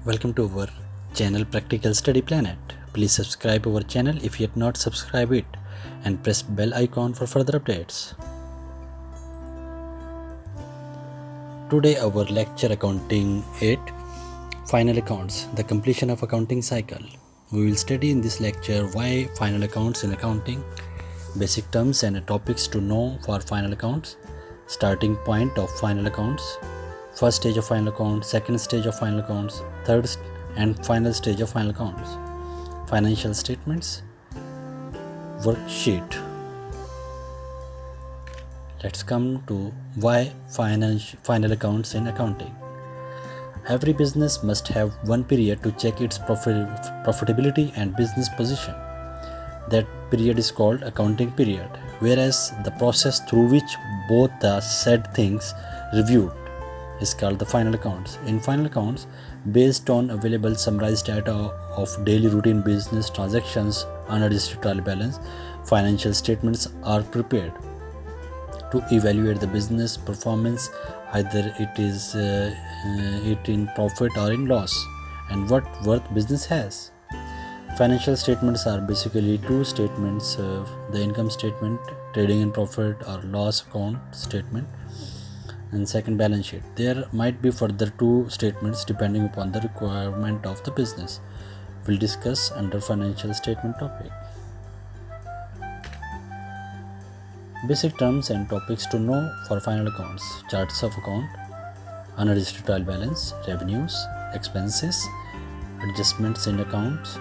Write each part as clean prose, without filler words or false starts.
Welcome to our channel Practical Study Planet. Please subscribe our channel if yet not subscribe it and press bell icon for further updates. Today our lecture Accounting 8 Final Accounts, the completion of accounting cycle. We will study in this lecture why final accounts in accounting, basic terms and topics to know for final accounts, starting point of final accounts, first stage of final accounts, second stage of final accounts, third and final stage of final accounts, financial statements, worksheet. Let's come to why final accounts in accounting. Every business must have one period to check its profitability and business position. That period is called accounting period, whereas the process through which both the said things reviewed is called the final accounts. In final accounts, based on available summarized data of daily routine business transactions, unadjusted trial balance, financial statements are prepared to evaluate the business performance, either it is it in profit or in loss, and what worth business has. Financial statements are basically two statements, the income statement, trading and profit or loss account statement, and second balance sheet. There might be further two statements depending upon the requirement of the business. We'll discuss under financial statement topic. Basic terms and topics to know for final accounts: charts of account, unadjusted trial balance, revenues, expenses, adjustments in accounts,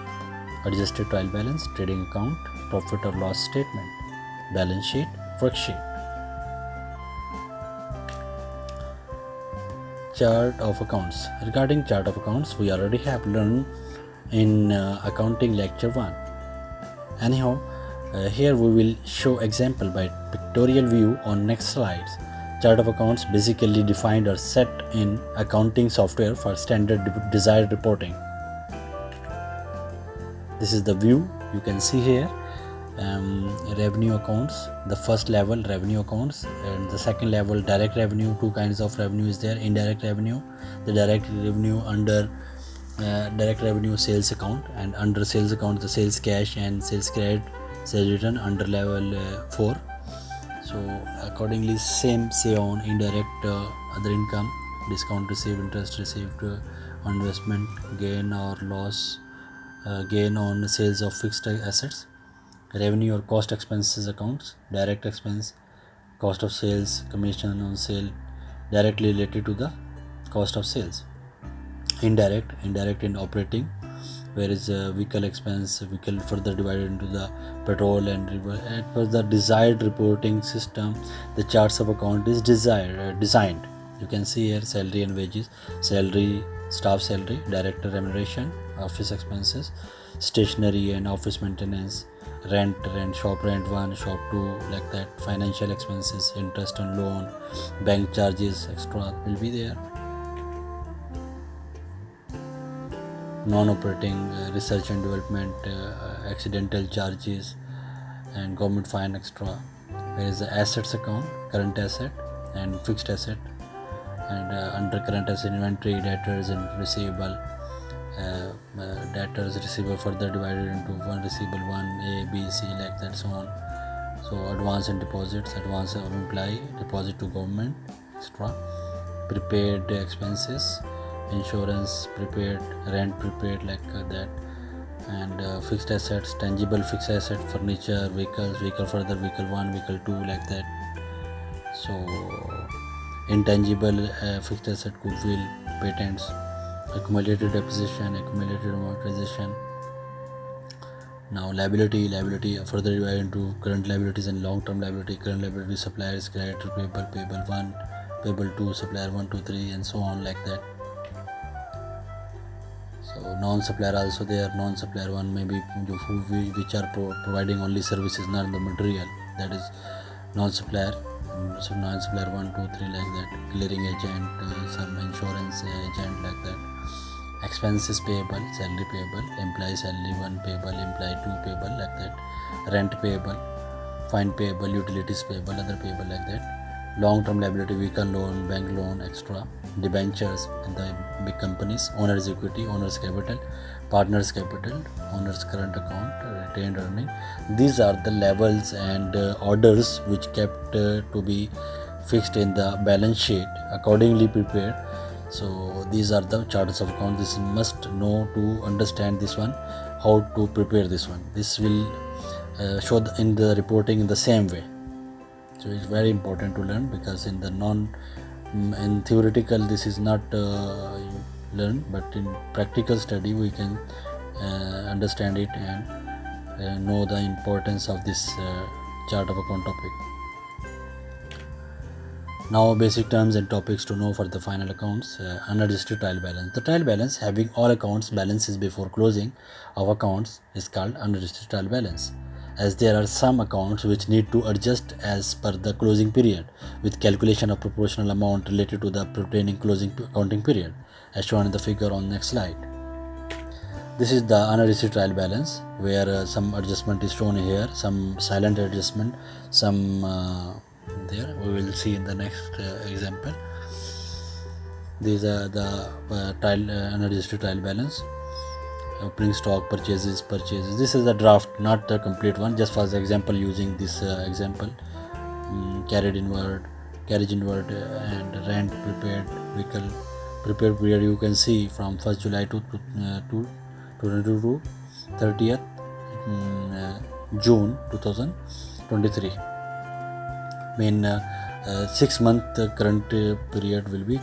adjusted trial balance, trading account, profit or loss statement, balance sheet, worksheet. Chart of accounts. Regarding chart of accounts, we already have learned in accounting lecture 1. Anyhow, here we will show example by pictorial view on next slides. Chart of accounts basically defined or set in accounting software for standard desired reporting. This is the view you can see here. Revenue accounts, the first level revenue accounts, and the second level direct revenue. Two kinds of revenue is there: indirect revenue, the direct revenue under direct revenue sales account, and under sales account the sales cash and sales credit, sales return under level 4. So accordingly same say on indirect other income, discount received, interest received on investment, gain or loss, gain on sales of fixed assets. Revenue or cost expenses accounts, direct expense, cost of sales, commission on sale directly related to the cost of sales. Indirect in operating, where is vehicle expense, vehicle further divided into the petrol and as per the desired reporting system. The charts of account is designed. You can see here salary and wages, salary, staff salary, director remuneration, office expenses, stationery and office maintenance, rent, shop rent 1, shop 2, like that. Financial expenses, interest and loan, bank charges, extra will be there. Non-operating, research and development, accidental charges, and government fine extra. There is the assets account, current asset and fixed asset, and under current asset inventory, debtors and receivable. Debtors receivable further divided into one receivable 1A, B, C, like that, so on. So advance and deposits, advance of employee, deposit to government, extra. Prepaid expenses, insurance prepaid, rent prepaid, like that. And fixed assets, tangible fixed asset, furniture, vehicles, vehicle further, vehicle 1, vehicle 2, like that. So intangible fixed asset, goodwill, patents, accumulated depreciation, accumulated amortization. Now liability further divided into current liabilities and long-term liability. Current liability, suppliers, creditor, payable 1, payable 2, supplier 1, 2, 3, and so on, like that. So non-supplier also there. Non-supplier 1 maybe which are providing only services, not the material, that is non-supplier. So non-supplier 1, 2, 3, like that. Clearing agent, some insurance agent, like that. Expenses payable, salary payable, employee salary 1 payable, employee 2 payable, like that. Rent payable, fine payable, utilities payable, other payable, like that. long-term liability, vehicle loan, bank loan, extra, debentures in the big companies, owner's equity, owner's capital, partner's capital, owner's current account, retained earning. These are the levels and orders which kept to be fixed in the balance sheet, accordingly prepared. So these are the charts of account. This must know to understand this one, how to prepare this one. This will show in the reporting in the same way. So it's very important to learn, because in the in theoretical this is not learned, but in practical study we can understand it and know the importance of this chart of account topic. Now basic terms and topics to know for the final accounts. Unadjusted trial balance. The trial balance, having all accounts balances before closing of accounts, is called unadjusted trial balance, as there are some accounts which need to adjust as per the closing period, with calculation of proportional amount related to the pertaining closing accounting period, as shown in the figure on next slide. This is the unadjusted trial balance, where some adjustment is shown here, some silent adjustment, some there we will see in the next example. These are the unadjusted trial balance. Opening stock, purchases. This is the draft, not the complete one, just for the example, using this example. Carriage inward, and rent prepared, vehicle prepared period, you can see from 1st July to 30th June 2023. Mean 6 month current period will be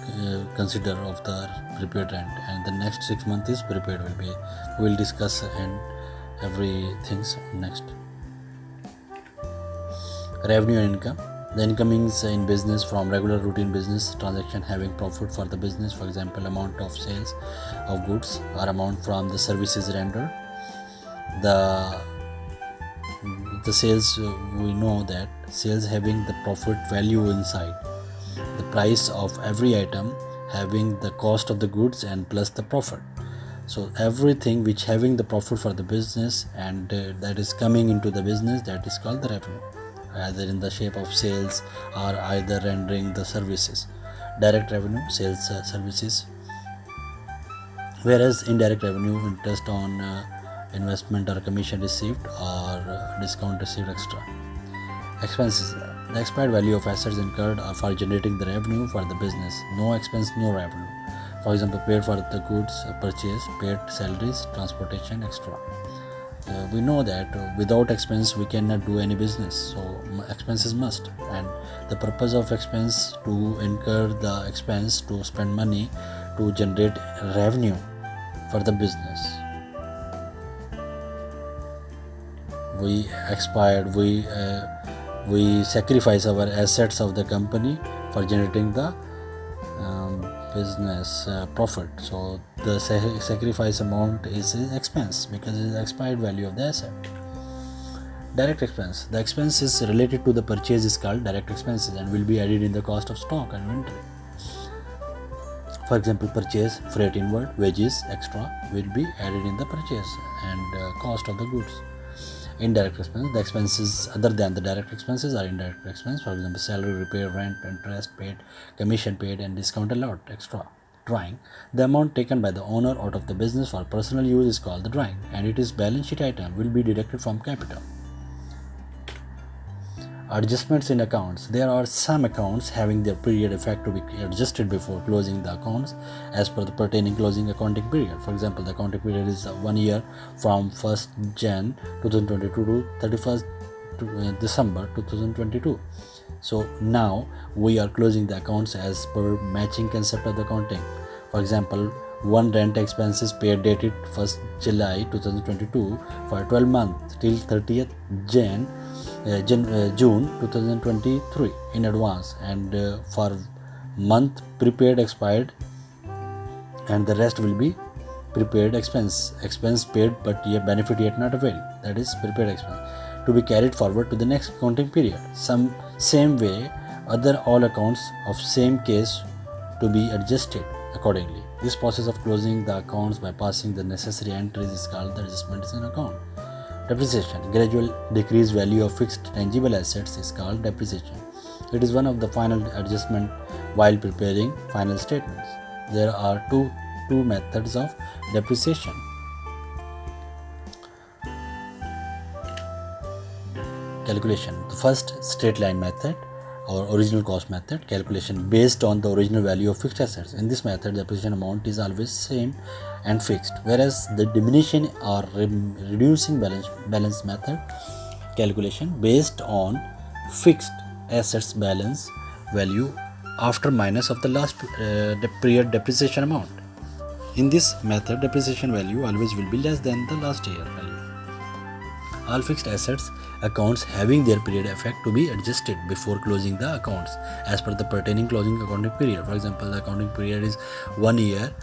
considered of the prepared rent, and the next 6 months is prepared will be. We will discuss and everything next. Revenue and income. The incomings in business from regular routine business transaction having profit for the business, for example, amount of sales of goods or amount from the services rendered. The sales, we know that sales having the profit value inside, the price of every item having the cost of the goods and plus the profit. So everything which having the profit for the business and that is coming into the business, that is called the revenue, either in the shape of sales or either rendering the services. Direct revenue, sales, services, whereas indirect revenue, interest on investment or commission received or discount received extra. Expenses. The expired value of assets incurred are for generating the revenue for the business. No expense, no revenue. For example, paid for the goods purchased, paid salaries, transportation, extra. We know that without expense we cannot do any business, so expenses must, and the purpose of expense to incur the expense to spend money to generate revenue for the business. We expired, we sacrifice our assets of the company for generating the business profit. So the sacrifice amount is expense because it is expired value of the asset. Direct expense. The expense is related to the purchase is called direct expenses and will be added in the cost of stock and inventory. For example, purchase, freight inward, wages, extra will be added in the purchase and cost of the goods. Indirect expense. The expenses other than the direct expenses are indirect expense. For example, salary, repair, rent, interest paid, commission paid, and discount allowed, extra. Drawing. The amount taken by the owner out of the business for personal use is called the drawing, and it is balance sheet item, will be deducted from capital. Adjustments in accounts. There are some accounts having their period effect to be adjusted before closing the accounts as per the pertaining closing accounting period. For example, the accounting period is 1 year from 1st Jan 2022 to 31st December 2022. So now we are closing the accounts as per matching concept of the accounting. For example, one rent expenses paid dated 1st July 2022 for 12 months till 30th June 2023 in advance, and for month prepaid expired, and the rest will be prepaid expense paid but yet benefit yet not availed, that is prepaid expense, to be carried forward to the next accounting period. Same way other all accounts of same case to be adjusted accordingly. This process of closing the accounts by passing the necessary entries is called the adjustments in account. Depreciation. Gradual decreased value of fixed tangible assets is called depreciation. It is one of the final adjustment while preparing final statements. There are two methods of depreciation. Calculation. The first, straight line method or original cost method, calculation based on the original value of fixed assets. In this method, the depreciation amount is always same and fixed, whereas the diminishing or reducing balance method, calculation based on fixed assets balance value after minus of the last period depreciation amount. In this method, depreciation value always will be less than the last year value. All fixed assets accounts having their period effect to be adjusted before closing the accounts as per the pertaining closing accounting period. For example, the accounting period is 1 year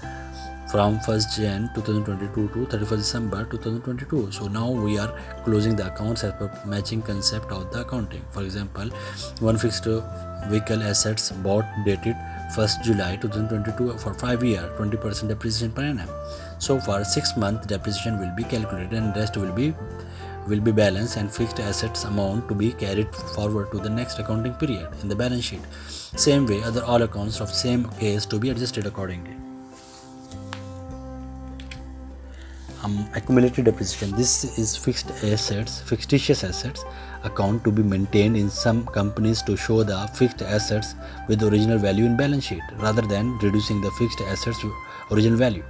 from 1st Jan 2022 to 31st December 2022. So now we are closing the accounts as per matching concept of the accounting. For example, one fixed vehicle assets bought dated 1st July 2022 for 5 years, 20% depreciation per annum. So for 6 months depreciation will be calculated and rest will be balanced and fixed assets amount to be carried forward to the next accounting period in the balance sheet. Same way, other all accounts of same case to be adjusted accordingly. Accumulated depreciation. This is fictitious assets account to be maintained in some companies to show the fixed assets with original value in balance sheet rather than reducing the fixed assets original value.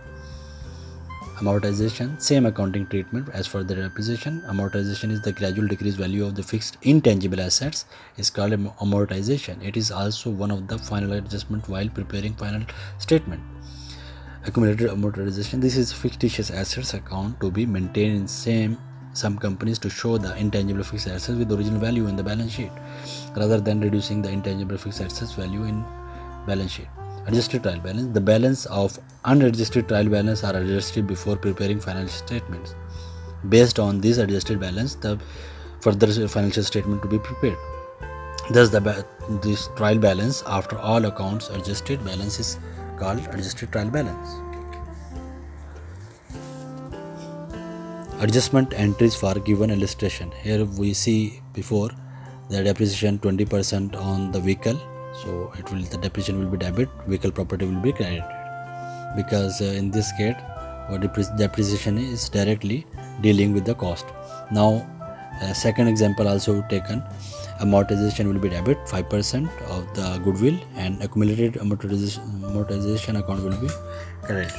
Amortization, same accounting treatment as for the depreciation. Amortization is the gradual decrease value of the fixed intangible assets is called amortization. It is also one of the final adjustment while preparing final statement. Accumulated amortization, this is fictitious assets account to be maintained in some companies to show the intangible fixed assets with original value in the balance sheet rather than reducing the intangible fixed assets value in balance sheet. Adjusted trial balance. The balance of unadjusted trial balance are adjusted before preparing financial statements. Based on this adjusted balance, the further financial statement to be prepared. Thus, this trial balance after all accounts adjusted balance is called adjusted trial balance. Adjustment entries for given illustration. Here we see before the depreciation 20% on the vehicle. So the depreciation will be debit, vehicle property will be credited, because in this case what depreciation is directly dealing with the cost. Now second example also taken, amortization will be debit 5% of the goodwill and accumulated amortization account will be credited.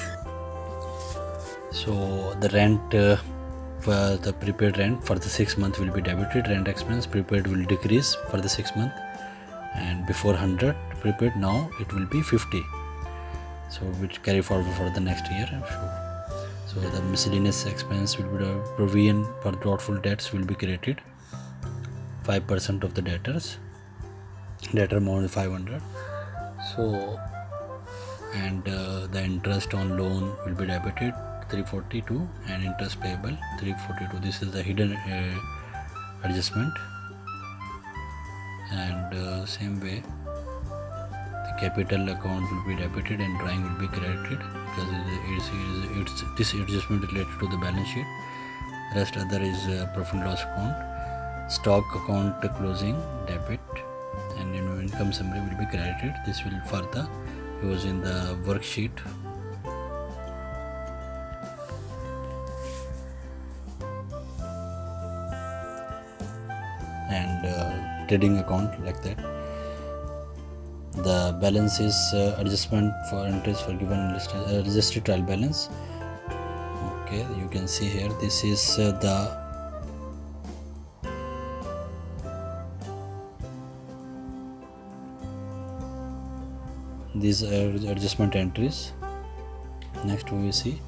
So the rent for the prepaid rent for the 6 months will be debited, rent expense prepaid will decrease for the 6 months, and before 100 prepaid, now it will be 50, so which carry forward for the next year. So the miscellaneous expense will be the provision for doubtful debts will be created, 5% of the debtor amount is 500. So and the interest on loan will be debited 342 and interest payable 342. This is the hidden adjustment. And same way the capital account will be debited and drawing will be credited because it's this adjustment related to the balance sheet. Rest other is profit and loss account, stock account closing debit, and income summary will be credited. This will further use in the worksheet. And trading account like that. The balance is adjustment for entries for given registered trial balance. Okay, you can see here this is these are adjustment entries. Next we see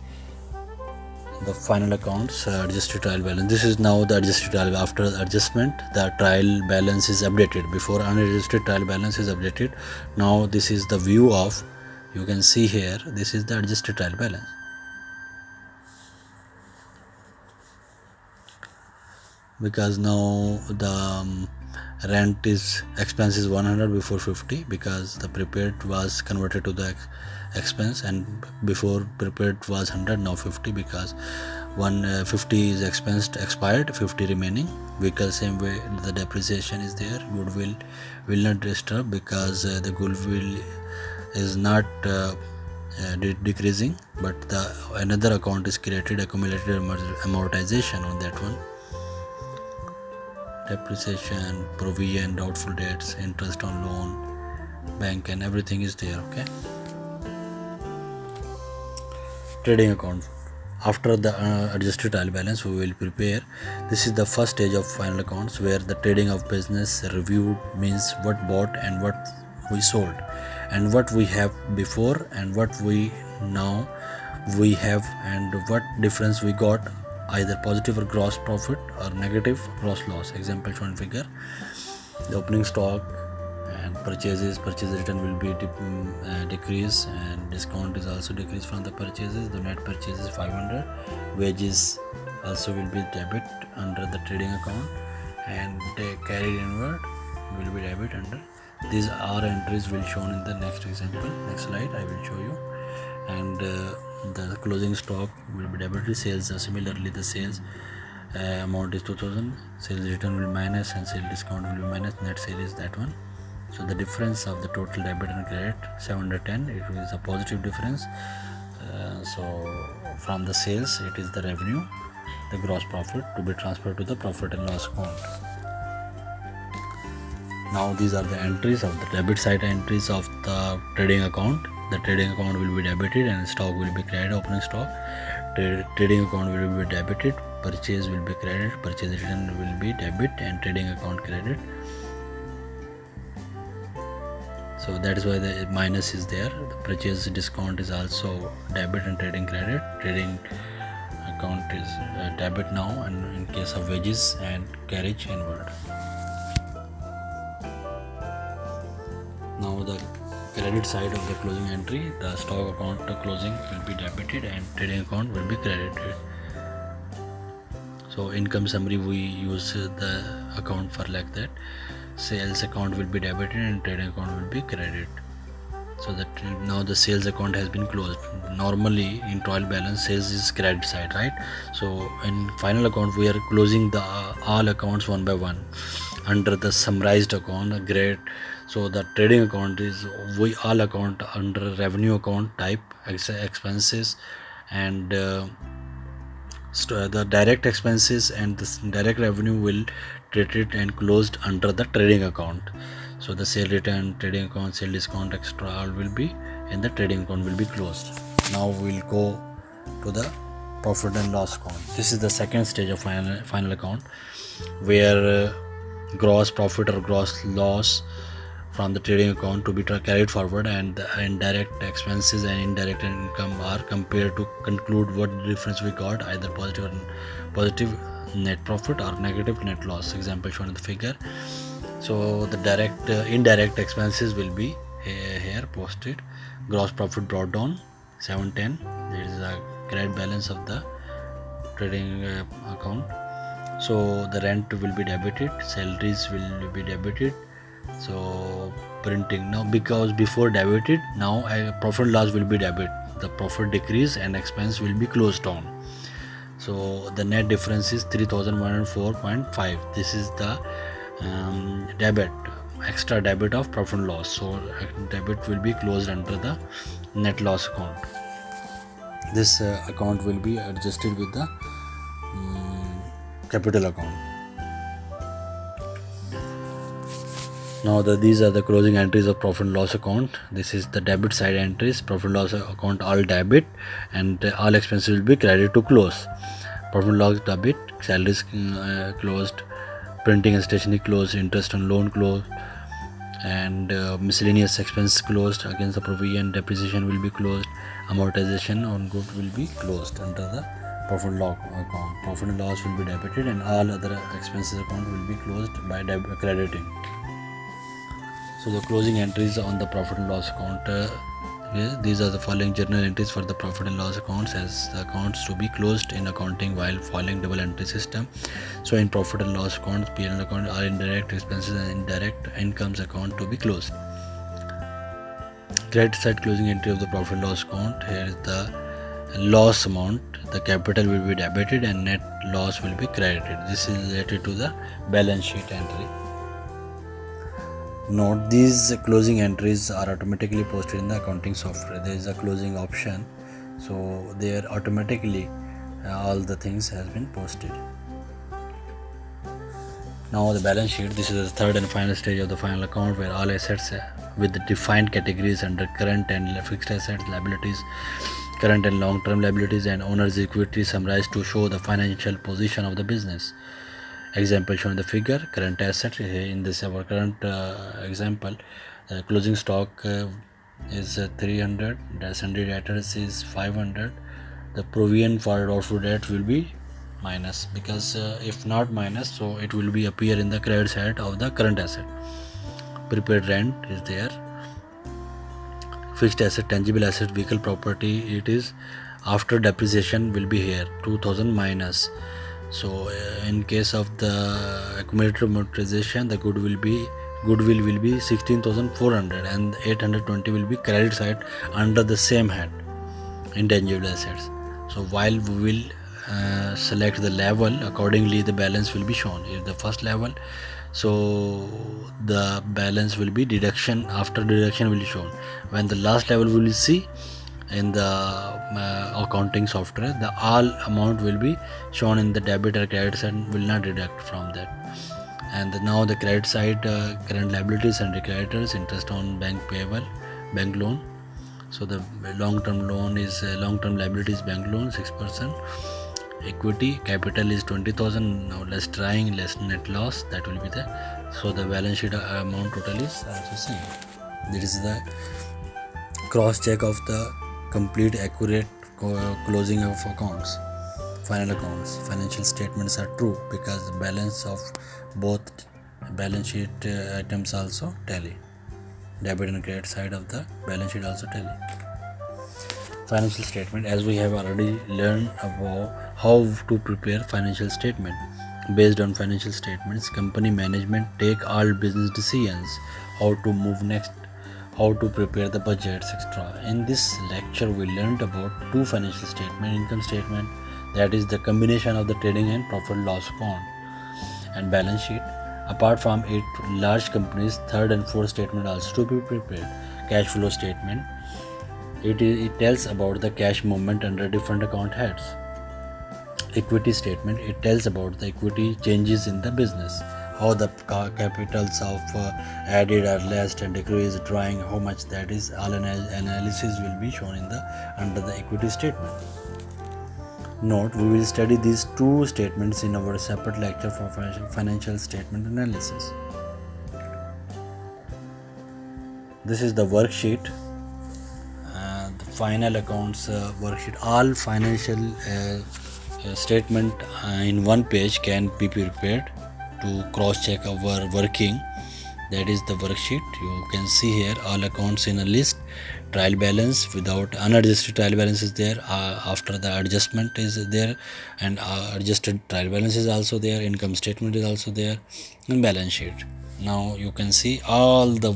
the final accounts, adjusted trial balance. This is now the adjusted trial. After adjustment, the trial balance is updated. Before unadjusted trial balance is updated. Now this is the view of, you can see here, this is the adjusted trial balance. Because now the rent is expense is 100 before 50 because the prepaid was converted to the expense, and before prepaid was 100, now 50 because 150 is expensed, expired, 50 remaining. Vehicle same way, the depreciation is there. Goodwill will not disturb because the goodwill is not decreasing, but the another account is created, accumulated amortization on that one. Depreciation, provision, doubtful debts, interest on loan, bank, and everything is there. Okay. Trading account. After the adjusted trial balance, we will prepare. This is the first stage of final accounts, where the trading of business reviewed means what bought and what we sold, and what we have before and what we now we have, and what difference we got, either positive or gross profit or negative gross loss. Example shown figure. The opening stock and purchase return will be decrease, and discount is also decreased from the purchases. The net purchase is 500. Wages also will be debit under the trading account, and carried inward will be debit under. These are entries will shown in the next example. Next slide I will show you. And the closing stock will be debited. Sales similarly, the sales amount is 2000. Sales return will be minus, and sale discount will be minus. Net sale is that one. So the difference of the total debit and credit 710, it is a positive difference. So from the sales, it is the revenue, the gross profit to be transferred to the profit and loss account. Now these are the entries of the debit side entries of the trading account. The trading account will be debited and stock will be credited. Opening stock, trading account will be debited. Purchase will be credited. Purchase return will be debit and trading account credit. So that is why the minus is there. The purchase discount is also debit and trading credit. Trading account is debit now, and in case of wages and carriage inward. Now the credit side of the closing entry, the stock account closing will be debited and trading account will be credited. So income summary, we use the account for like that. Sales account will be debited and trading account will be credited. So that now the sales account has been closed. Normally in trial balance, sales is credit side, right? So in final account, we are closing the all accounts one by one under the summarized account grade. So the trading account is we all account under revenue account type, expenses, and the direct expenses and the direct revenue will treated and closed under the trading account. So the sale return, trading account, sale discount, extra all will be in the trading account will be closed. Now we'll go to the profit and loss account. This is the second stage of final account, where gross profit or gross loss from the trading account to be carried forward, and the indirect expenses and indirect income are compared to conclude what difference we got, either positive net profit or negative net loss. Example shown in the figure. So the direct indirect expenses will be here posted. Gross profit brought down 710. There is a credit balance of the trading account. So the rent will be debited, salaries will be debited. So printing now, because before debited, now profit loss will be debit. The profit decrease and expense will be closed down. So the net difference is 3104.5. This is the debit, extra debit of profit and loss. So debit will be closed under the net loss account. This account will be adjusted with the capital account. Now these are the closing entries of profit and loss account. This is the debit side entries. Profit and loss account all debit, and all expenses will be credited to close. Profit and loss debit, salaries closed, printing and stationery closed, interest on loan closed, and miscellaneous expense closed. Against the provision, depreciation will be closed. Amortization on good will be closed under the profit and loss account. Profit and loss will be debited, and all other expenses account will be closed by crediting. So the closing entries on the profit and loss account Okay, these are the following journal entries for the profit and loss accounts as the accounts to be closed in accounting while following double entry system. So in profit and loss accounts, P&L account are indirect expenses and indirect incomes account to be closed. Credit side closing entry of the profit and loss account. Here is the loss amount. The capital will be debited and net loss will be credited. This is related to the balance sheet entry. Note, these closing entries are automatically posted in the accounting software. There is a closing option, so there automatically all the things has been posted. Now the balance sheet. This is the third and final stage of the final account where all assets with the defined categories under current and fixed assets, liabilities, current and long-term liabilities, and owner's equity summarized to show the financial position of the business. Example shown in the figure. Current asset. In this our current example, closing stock is 300. The sundry debtors is 500. The provision for doubtful debt will be minus, because if not minus, so it will be appear in the credit side of the current asset. Prepaid rent is there. Fixed asset, tangible asset, vehicle property, it is after depreciation will be here 2000 minus. So in case of the accumulated amortization, the goodwill will be 16,400 and 820 will be credit side under the same head, intangible assets. So while we will select the level, accordingly the balance will be shown. If the first level, so the balance will be deduction, after deduction will be shown. When the last level we will see in the accounting software, the all amount will be shown in the debit or credit side, will not deduct from that. And now the credit side, current liabilities and creditors, interest on bank payable, bank loan. So the long-term loan is long-term liabilities, bank loan 6%. Equity capital is 20,000. Now less drawing, less net loss, that will be there. So the balance sheet amount total is also same. This is the cross check of the complete accurate closing of accounts, final accounts. Financial statements are true because the balance of both balance sheet items also tally. Debit and credit side of the balance sheet also tally. Financial statement, as we have already learned about how to prepare financial statement. Based on financial statements, company management take all business decisions, how to move next, how to prepare the budgets, etc. In this lecture, we learned about two financial statement: income statement, that is the combination of the trading and profit loss account, and balance sheet. Apart from it, large companies' third and fourth statement also to be prepared. Cash flow statement. It tells about the cash movement under different account heads. Equity statement. It tells about the equity changes in the business, how the capitals of added or less and decreased, drawing, how much that is. All analysis will be shown in the under the equity statement. Note, we will study these two statements in our separate lecture for financial statement analysis. This is the worksheet, the final accounts worksheet. All financial statement in one page can be prepared to cross check our working. That is the worksheet. You can see here all accounts in a list. Trial balance without unadjusted trial balance is there. After the adjustment is there, and adjusted trial balance is also there. Income statement is also there, and balance sheet. Now you can see all the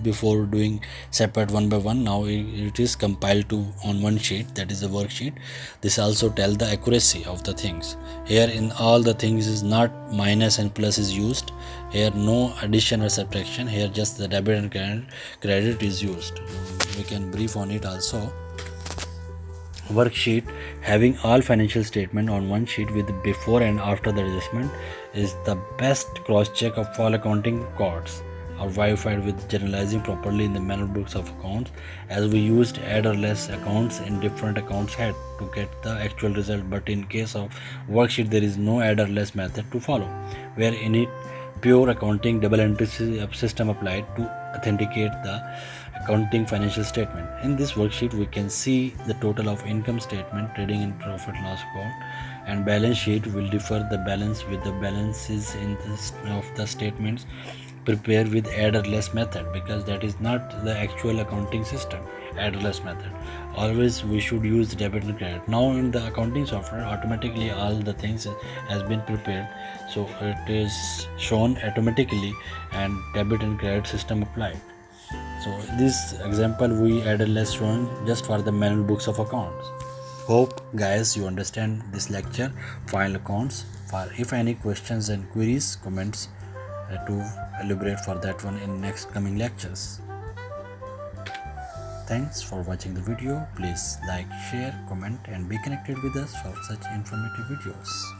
before doing separate one by one. Now it is compiled to on one sheet, that is the worksheet. This also tell the accuracy of the things. Here in all the things is not minus and plus is used. Here no addition or subtraction. Here just the debit and credit is used. We can brief on it also. Worksheet having all financial statement on one sheet with before and after the adjustment is the best cross check of all accounting records are verified with generalizing properly in the manual books of accounts, as we used add or less accounts in different accounts head to get the actual result. But in case of worksheet, there is no add or less method to follow, where in it pure accounting double entry system applied to authenticate the accounting financial statement. In this worksheet, we can see the total of income statement, trading and profit loss account, and balance sheet will differ the balance with the balances in this of the statements prepared with add or less method, because that is not the actual accounting system. address method. Always we should use debit and credit. Now in the accounting software, automatically all the things has been prepared, so it is shown automatically and debit and credit system applied. So this example we added less showing just for the manual books of accounts. Hope guys you understand this lecture final accounts. For if any questions and queries, comments to elaborate for that one in next coming lectures. Thanks for watching the video. Please like, share, comment and be connected with us for such informative videos.